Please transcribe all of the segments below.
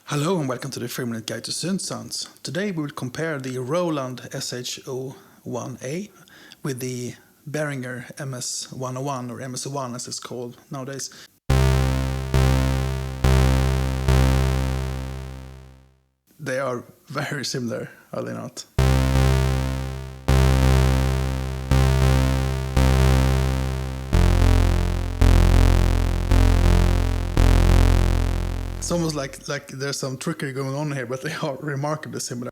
Hello and welcome to the 3-minute guide to synthsounds. Today we will compare the Roland SH-01A with the Behringer MS-101 or MS-1 as it's called nowadays. They are very similar, are they not? It's almost like there's some trickery going on here, but they are remarkably similar.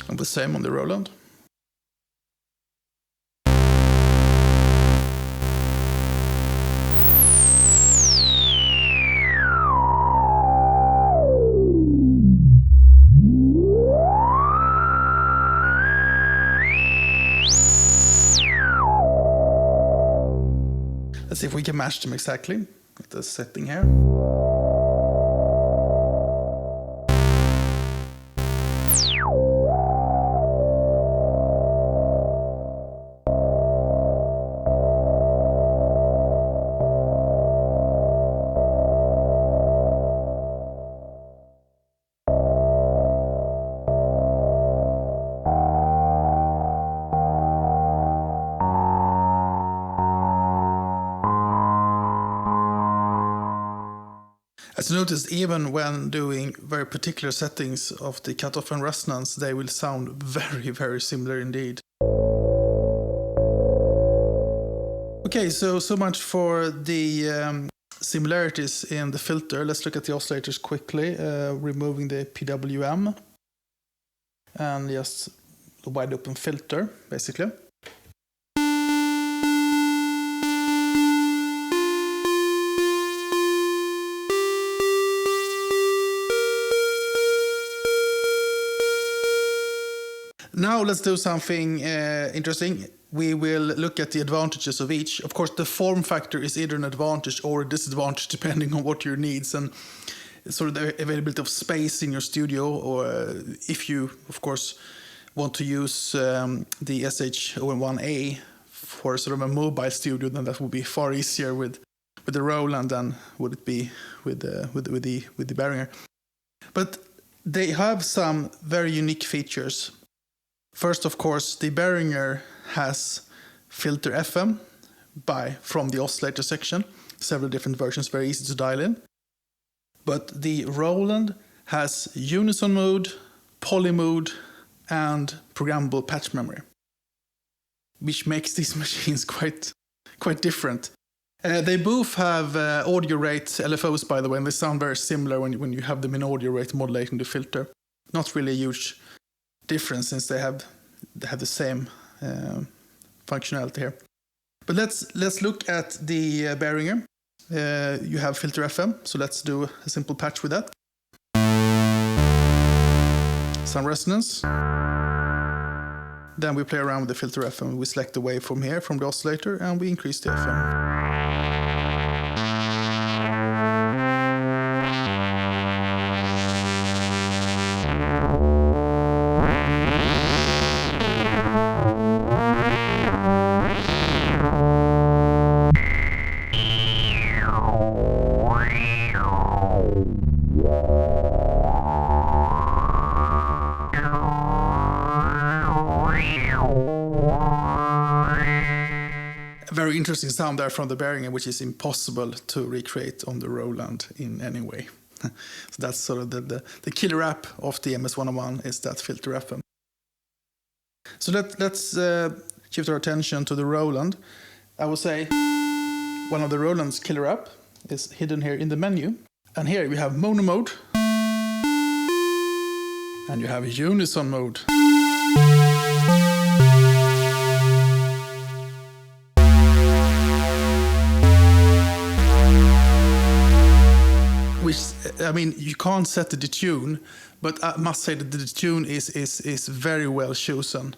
And the same on the Roland. Let's see if we can match them exactly with the setting here. As you notice, even when doing very particular settings of the cutoff and resonance, they will sound very, very similar indeed. Okay, so much for the similarities in the filter. Let's look at the oscillators quickly, removing the PWM and just the wide open filter, basically. Now let's do something interesting. We will look at the advantages of each. Of course, the form factor is either an advantage or a disadvantage depending on what your needs and sort of the availability of space in your studio, or if you, of course, want to use the SH-01A for sort of a mobile studio, then that would be far easier with the Roland than would it be with the Behringer. But they have some very unique features. First, of course, the Behringer has filter FM from the oscillator section, several different versions, very easy to dial in. But the Roland has unison mode, poly mode, and programmable patch memory, which makes these machines quite different. They both have audio rate LFOs, by the way, and they sound very similar when you have them in audio rate modulating the filter. Not really a huge difference since they have the same functionality here. But let's look at the Behringer. You have filter FM, so let's do a simple patch with that. Some resonance. Then we play around with the filter FM. We select the waveform here from the oscillator and we increase the FM. Very interesting sound there from the Behringer, which is impossible to recreate on the Roland in any way. So that's sort of the killer app of the MS-101 is that filter FM. So let's shift our attention to the Roland. I would say one of the Roland's killer app is hidden here in the menu. And here we have mono mode. And you have unison mode. Which, I mean, you can't set the detune, but I must say that the detune is very well chosen.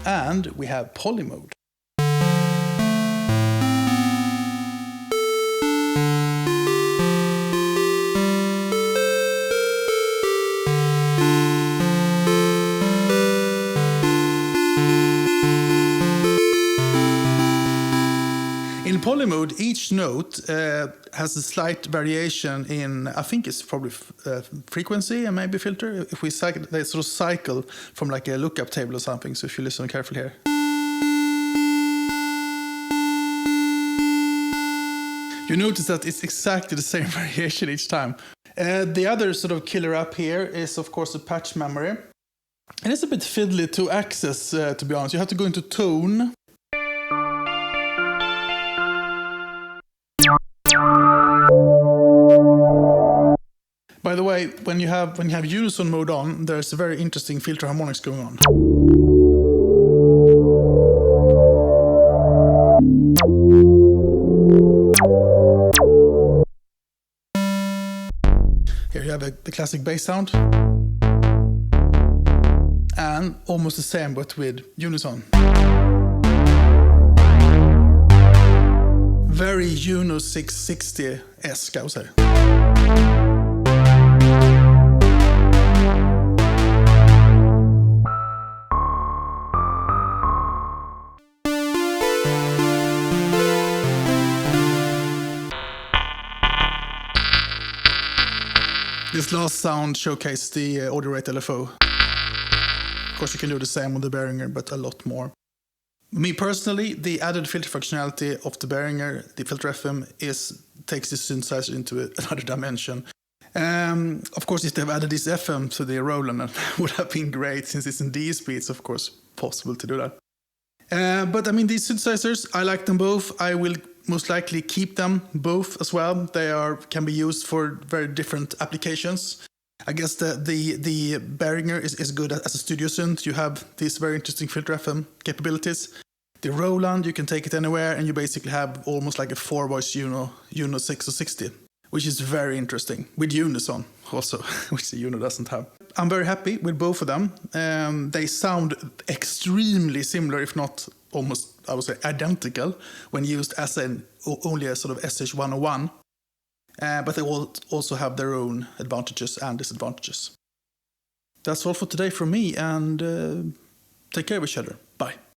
And we have poly mode. each note has a slight variation in, I think it's probably frequency and maybe filter. If we cycle, they sort of cycle from like a lookup table or something. So if you listen carefully here. You notice that it's exactly the same variation each time. The other sort of killer app here is, of course, the patch memory. And it's a bit fiddly to access, to be honest. You have to go into tone. By the way, when you have unison mode on, there's a very interesting filter harmonics going on. Here you have the classic bass sound. And almost the same, but with unison. Very Juno 660-esque, I would say. This last sound showcased the audio rate LFO. Of course, you can do the same with the Behringer, but a lot more. Me personally, the added filter functionality of the Behringer, the Filter FM, takes the synthesizer into another dimension. Of course, if they've added this FM to the Roland, it would have been great. Since it's in DSP, it's of course possible to do that. But I mean, these synthesizers, I like them both. I will most likely keep them both as well. They can be used for very different applications. I guess the Behringer is good as a studio synth. You have these very interesting filter FM capabilities. The Roland, you can take it anywhere, and you basically have almost like a 4-voice Juno 660, which is very interesting, with unison also, which the Juno doesn't have. I'm very happy with both of them. They sound extremely similar, if not almost, I would say, identical, when used as only a sort of SH-101. But they will also have their own advantages and disadvantages. That's all for today from me, and take care of each other. Bye.